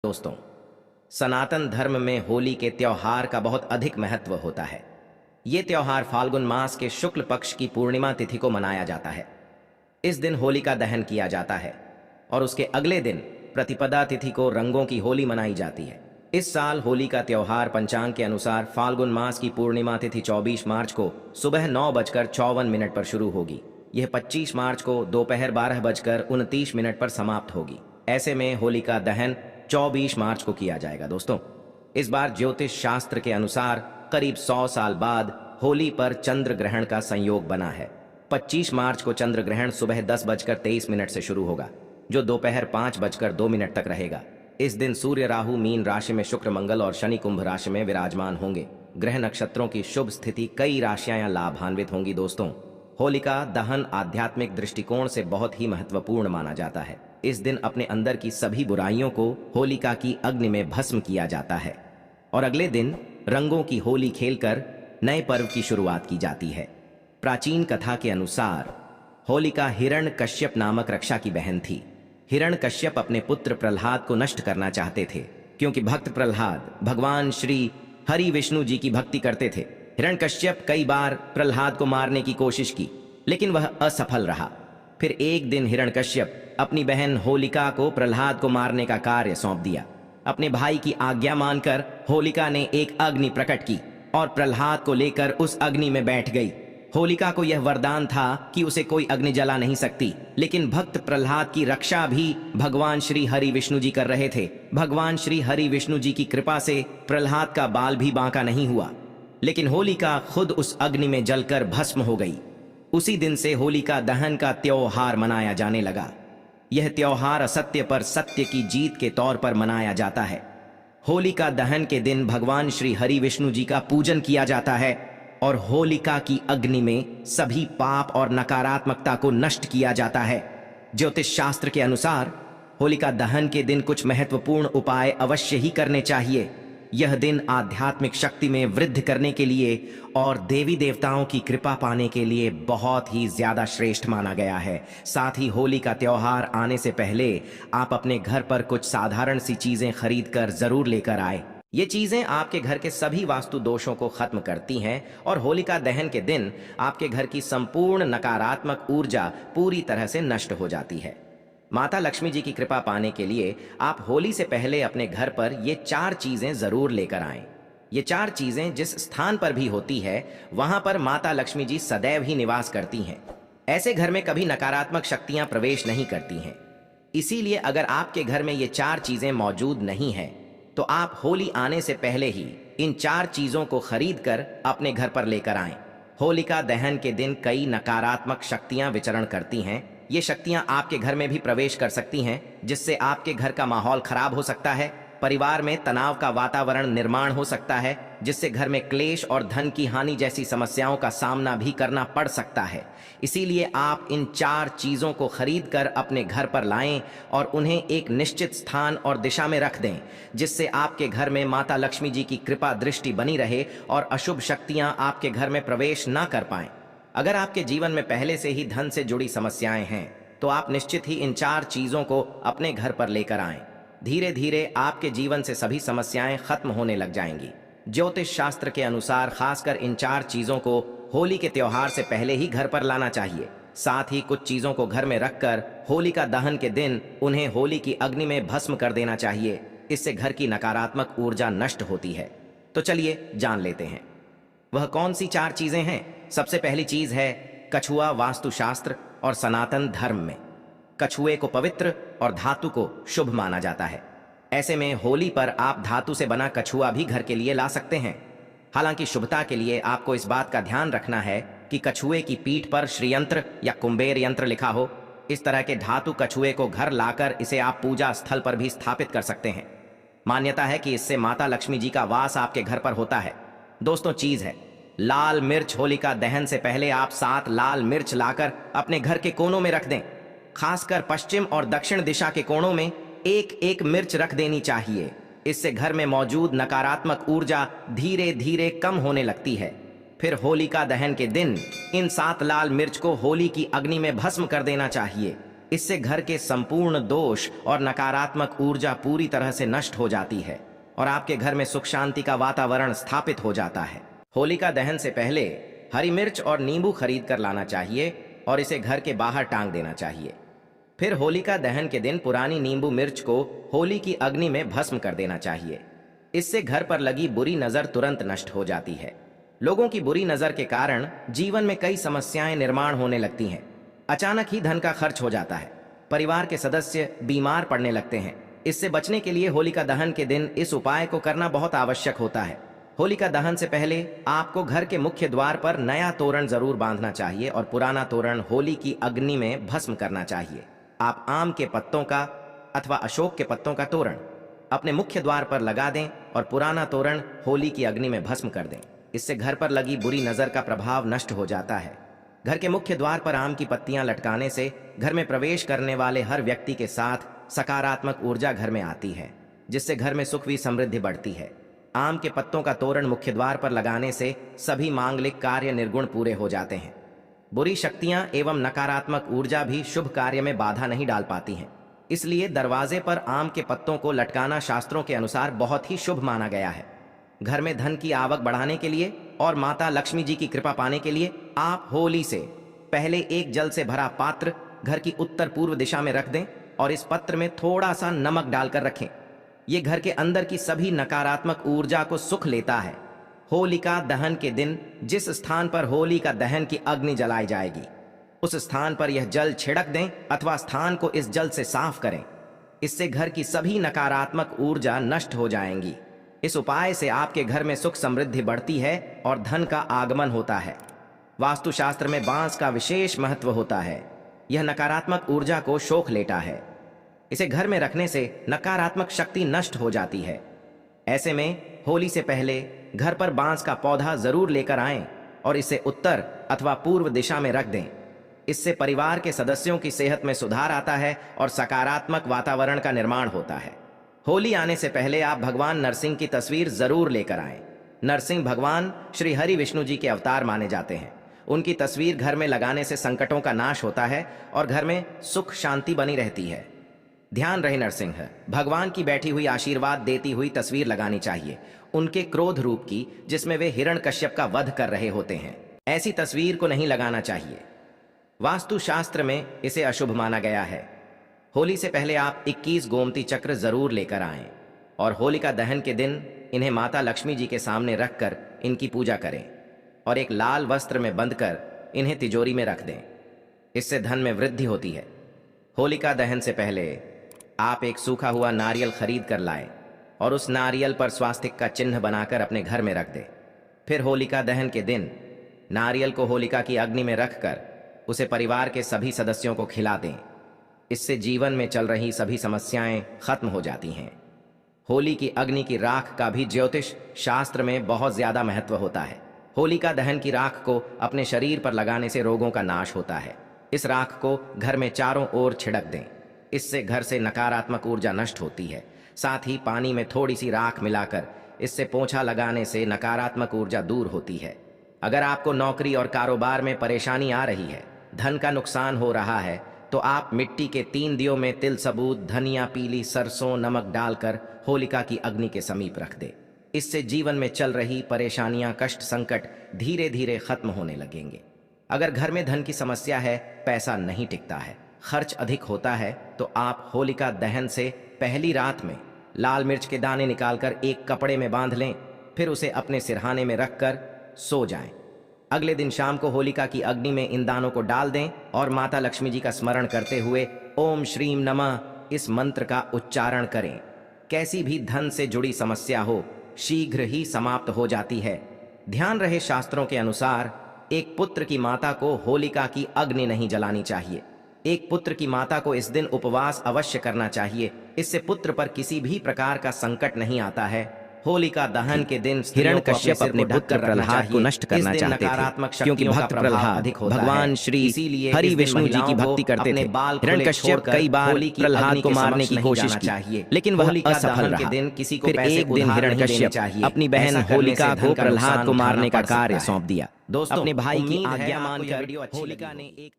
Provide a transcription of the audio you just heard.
दोस्तों, सनातन धर्म में होली के त्योहार का बहुत अधिक महत्व होता है। ये त्योहार फाल्गुन मास के शुक्ल पक्ष की पूर्णिमा तिथि को मनाया जाता है। इस दिन होली का दहन किया जाता है और उसके अगले दिन प्रतिपदा तिथि को रंगों की होली मनाई जाती है। इस साल होली का त्योहार पंचांग के अनुसार फाल्गुन मास की पूर्णिमा तिथि 24 मार्च को सुबह 9:54 पर शुरू होगी। यह 25 मार्च को दोपहर 12:29 पर समाप्त होगी। ऐसे में होली का दहन 24 मार्च को किया जाएगा। दोस्तों, इस बार ज्योतिष शास्त्र के अनुसार करीब 100 साल बाद होली पर चंद्र ग्रहण का संयोग बना है। 25 मार्च को चंद्र ग्रहण सुबह 10:23 से शुरू होगा, जो दोपहर 5:02 तक रहेगा। इस दिन सूर्य राहु मीन राशि में, शुक्र मंगल और शनि कुंभ राशि में विराजमान होंगे। ग्रह नक्षत्रों की शुभ स्थिति, कई राशियां लाभान्वित होंगी। दोस्तों, होलिका दहन आध्यात्मिक दृष्टिकोण से बहुत ही महत्वपूर्ण माना जाता है। इस दिन अपने अंदर की सभी बुराइयों को होलिका की अग्नि में भस्म किया जाता है और अगले दिन रंगों की होली खेलकर नए पर्व की शुरुआत की जाती है। प्राचीन कथा के अनुसार होलिका हिरण्यकश्यप नामक रक्षा की बहन थी। हिरण्यकश्यप अपने पुत्र प्रहलाद को नष्ट करना चाहते थे, क्योंकि भक्त प्रहलाद भगवान श्री हरि विष्णु जी की भक्ति करते थे। हिरण्यकश्यप कई बार प्रहलाद को मारने की कोशिश की, लेकिन वह असफल रहा। फिर एक दिन हिरण्यकश्यप अपनी बहन होलिका को प्रहलाद को मारने का कार्य सौंप दिया। अपने भाई की आज्ञा मानकर होलिका ने एक अग्नि प्रकट की और प्रहलाद को लेकर उस अग्नि में बैठ गई। होलिका को यह वरदान था कि उसे कोई अग्नि जला नहीं सकती, लेकिन भक्त प्रहलाद की रक्षा भी भगवान श्री हरि विष्णु जी कर रहे थे। भगवान श्री हरि विष्णु जी की कृपा से प्रहलाद का बाल भी बांका नहीं हुआ, लेकिन होलिका खुद उस अग्नि में जलकर भस्म हो गई। उसी दिन से होलिका दहन का त्योहार मनाया जाने लगा। यह त्योहार असत्य पर सत्य की जीत के तौर पर मनाया जाता है। होलिका दहन के दिन भगवान श्री हरि विष्णु जी का पूजन किया जाता है और होलिका की अग्नि में सभी पाप और नकारात्मकता को नष्ट किया जाता है। ज्योतिष शास्त्र के अनुसार होलिका दहन के दिन कुछ महत्वपूर्ण उपाय अवश्य ही करने चाहिए। यह दिन आध्यात्मिक शक्ति में वृद्धि करने के लिए और देवी देवताओं की कृपा पाने के लिए बहुत ही ज्यादा श्रेष्ठ माना गया है। साथ ही होली का त्योहार आने से पहले आप अपने घर पर कुछ साधारण सी चीजें खरीद कर जरूर लेकर आए। ये चीजें आपके घर के सभी वास्तु दोषों को खत्म करती हैं और होलिका दहन के दिन आपके घर की संपूर्ण नकारात्मक ऊर्जा पूरी तरह से नष्ट हो जाती है। माता लक्ष्मी जी की कृपा पाने के लिए आप होली से पहले अपने घर पर ये 4 चीजें जरूर लेकर आएं। ये 4 चीजें जिस स्थान पर भी होती है, वहां पर माता लक्ष्मी जी सदैव ही निवास करती हैं। ऐसे घर में कभी नकारात्मक शक्तियां प्रवेश नहीं करती हैं। इसीलिए अगर आपके घर में ये 4 चीजें मौजूद नहीं है, तो आप होली आने से पहले ही इन 4 चीजों को खरीद कर अपने घर पर लेकर आएं। होलिका दहन के दिन कई नकारात्मक शक्तियां विचरण करती हैं। ये शक्तियां आपके घर में भी प्रवेश कर सकती हैं, जिससे आपके घर का माहौल खराब हो सकता है। परिवार में तनाव का वातावरण निर्माण हो सकता है, जिससे घर में क्लेश और धन की हानि जैसी समस्याओं का सामना भी करना पड़ सकता है। इसीलिए आप इन 4 चीजों को खरीद कर अपने घर पर लाएं और उन्हें एक निश्चित स्थान और दिशा में रख दें, जिससे आपके घर में माता लक्ष्मी जी की कृपा दृष्टि बनी रहे और अशुभ शक्तियां आपके घर में प्रवेश ना कर पाएं। अगर आपके जीवन में पहले से ही धन से जुड़ी समस्याएं हैं, तो आप निश्चित ही इन 4 चीजों को अपने घर पर लेकर आएं। धीरे धीरे आपके जीवन से सभी समस्याएं खत्म होने लग जाएंगी। ज्योतिष शास्त्र के अनुसार खासकर इन 4 चीजों को होली के त्योहार से पहले ही घर पर लाना चाहिए। साथ ही कुछ चीजों को घर में रखकर होलिका दहन के दिन उन्हें होली की अग्नि में भस्म कर देना चाहिए। इससे घर की नकारात्मक ऊर्जा नष्ट होती है। तो चलिए जान लेते हैं वह कौन सी 4 चीजें हैं। सबसे पहली चीज है कछुआ। वास्तुशास्त्र और सनातन धर्म में कछुए को पवित्र और धातु को शुभ माना जाता है। ऐसे में होली पर आप धातु से बना कछुआ भी घर के लिए ला सकते हैं। हालांकि शुभता के लिए आपको इस बात का ध्यान रखना है कि कछुए की पीठ पर श्रीयंत्र या कुंबेर यंत्र लिखा हो। इस तरह के धातु कछुए को घर लाकर इसे आप पूजा स्थल पर भी स्थापित कर सकते हैं। मान्यता है कि इससे माता लक्ष्मी जी का वास आपके घर पर होता है। दोस्तों, चीज है लाल मिर्च। होलिका दहन से पहले आप 7 लाल मिर्च लाकर अपने घर के कोनों में रख दें। खासकर पश्चिम और दक्षिण दिशा के कोनों में एक एक मिर्च रख देनी चाहिए। इससे घर में मौजूद नकारात्मक ऊर्जा धीरे धीरे कम होने लगती है। फिर होलिका दहन के दिन इन 7 लाल मिर्च को होली की अग्नि में भस्म कर देना चाहिए। इससे घर के संपूर्ण दोष और नकारात्मक ऊर्जा पूरी तरह से नष्ट हो जाती है और आपके घर में सुख शांति का वातावरण स्थापित हो जाता है। होलिका दहन से पहले हरी मिर्च और नींबू खरीद कर लाना चाहिए और इसे घर के बाहर टांग देना चाहिए। फिर होलिका दहन के दिन पुरानी नींबू मिर्च को होली की अग्नि में भस्म कर देना चाहिए। इससे घर पर लगी बुरी नजर तुरंत नष्ट हो जाती है। लोगों की बुरी नजर के कारण जीवन में कई समस्याएं निर्माण होने लगती हैं। अचानक ही धन का खर्च हो जाता है। परिवार के सदस्य बीमार पड़ने लगते हैं। इससे बचने के लिए होलिका दहन के दिन इस उपाय को करना बहुत आवश्यक होता है। होलिका दहन से पहले आपको घर के मुख्य द्वार पर नया तोरण जरूर बांधना चाहिए और पुराना तोरण होली की अग्नि में भस्म करना चाहिए। आप आम के पत्तों का अथवा अशोक के पत्तों का तोरण अपने मुख्य द्वार पर लगा दें और पुराना तोरण होली की अग्नि में भस्म कर दें। इससे घर पर लगी बुरी नजर का प्रभाव नष्ट हो जाता है। घर के मुख्य द्वार पर आम की पत्तियां लटकाने से घर में प्रवेश करने वाले हर व्यक्ति के साथ सकारात्मक ऊर्जा घर में आती है, जिससे घर में सुख व समृद्धि बढ़ती है। आम के पत्तों का तोरण मुख्य द्वार पर लगाने से सभी मांगलिक कार्य निर्गुण पूरे हो जाते हैं। बुरी शक्तियां एवं नकारात्मक ऊर्जा भी शुभ कार्य में बाधा नहीं डाल पाती हैं। इसलिए दरवाजे पर आम के पत्तों को लटकाना शास्त्रों के अनुसार बहुत ही शुभ माना गया है। घर में धन की आवक बढ़ाने के लिए और माता लक्ष्मी जी की कृपा पाने के लिए आप होली से पहले एक जल से भरा पात्र घर की उत्तर पूर्व दिशा में रख दें और इस पत्र में थोड़ा सा नमक डालकर रखें। यह घर के अंदर की सभी नकारात्मक ऊर्जा को सुख लेता है। होलिका दहन के दिन जिस स्थान पर होलिका दहन की अग्नि जलाई जाएगी उस स्थान पर यह जल छिड़क दें अथवा स्थान को इस जल से साफ करें। इससे घर की सभी नकारात्मक ऊर्जा नष्ट हो जाएंगी। इस उपाय से आपके घर में सुख समृद्धि बढ़ती है और धन का आगमन होता है। वास्तुशास्त्र में बांस का विशेष महत्व होता है। यह नकारात्मक ऊर्जा को सोख लेता है। इसे घर में रखने से नकारात्मक शक्ति नष्ट हो जाती है। ऐसे में होली से पहले घर पर बांस का पौधा जरूर लेकर आएं और इसे उत्तर अथवा पूर्व दिशा में रख दें। इससे परिवार के सदस्यों की सेहत में सुधार आता है और सकारात्मक वातावरण का निर्माण होता है। होली आने से पहले आप भगवान नरसिंह की तस्वीर जरूर लेकर आएं। नरसिंह भगवान श्री हरि विष्णु जी के अवतार माने जाते हैं। उनकी तस्वीर घर में लगाने से संकटों का नाश होता है और घर में सुख शांति बनी रहती है। ध्यान रहे, नरसिंह भगवान की बैठी हुई आशीर्वाद देती हुई तस्वीर लगानी चाहिए, उनके क्रोध रूप की, जिसमें वे हिरण्यकश्यप का वध कर रहे होते हैं। ऐसी तस्वीर को नहीं लगाना चाहिए। वास्तुशास्त्र में इसे अशुभ माना गया है। होली से पहले आप 21 गोमती चक्र जरूर लेकर आएं और होलिका दहन के दिन इन्हें माता लक्ष्मी जी के सामने रखकर इनकी पूजा करें और एक लाल वस्त्र में बंधकर इन्हें तिजोरी में रख दें। इससे धन में वृद्धि होती है। होलिका दहन से पहले आप एक सूखा हुआ नारियल खरीद कर लाएं और उस नारियल पर स्वास्तिक का चिन्ह बनाकर अपने घर में रख दें। फिर होलिका दहन के दिन नारियल को होलिका की अग्नि में रखकर उसे परिवार के सभी सदस्यों को खिला दें। इससे जीवन में चल रही सभी समस्याएं खत्म हो जाती हैं। होली की अग्नि की राख का भी ज्योतिष शास्त्र में बहुत ज्यादा महत्व होता है। होलिका दहन की राख को अपने शरीर पर लगाने से रोगों का नाश होता है। इस राख को घर में चारों ओर छिड़क दें। इससे घर से नकारात्मक ऊर्जा नष्ट होती है। साथ ही पानी में थोड़ी सी राख मिलाकर इससे पोंछा लगाने से नकारात्मक ऊर्जा दूर होती है। अगर आपको नौकरी और कारोबार में परेशानी आ रही है, धन का नुकसान हो रहा है, तो आप मिट्टी के 3 दियों में तिल सबूत, धनिया, पीली सरसों, नमक डालकर होलिका की अग्नि के समीप रख दे। इससे जीवन में चल रही परेशानियां, कष्ट, संकट धीरे धीरे खत्म होने लगेंगे। अगर घर में धन की समस्या है, पैसा नहीं टिकता है, खर्च अधिक होता है, तो आप होलिका दहन से पहली रात में लाल मिर्च के दाने निकालकर एक कपड़े में बांध लें, फिर उसे अपने सिरहाने में रखकर सो जाएं। अगले दिन शाम को होलिका की अग्नि में इन दानों को डाल दें और माता लक्ष्मी जी का स्मरण करते हुए ओम श्रीम नमः इस मंत्र का उच्चारण करें। कैसी भी धन से जुड़ी समस्या हो, शीघ्र ही समाप्त हो जाती है। ध्यान रहे, शास्त्रों के अनुसार एक पुत्र की माता को होलिका की अग्नि नहीं जलानी चाहिए। एक पुत्र की माता को इस दिन उपवास अवश्य करना चाहिए। इससे पुत्र पर किसी भी प्रकार का संकट नहीं आता है। होलिका दहन के दिन हिरण्यकश्यप अपने पुत्र प्रहलाद को नष्ट करना चाहते थे, क्योंकि भक्त प्रहलाद भगवान श्री हरि विष्णु जी की भक्ति करते थे। हिरण्यकश्यप कई बार प्रहलाद को मारने की कोशिश की, लेकिन वह असफल रहा। फिर एक दिन हिरण्यकश्यप अपनी बहन होलिका को प्रहलाद को मारने का कार्य सौंप दिया। अपने भाई की आज्ञा मानकर होलिका ने एक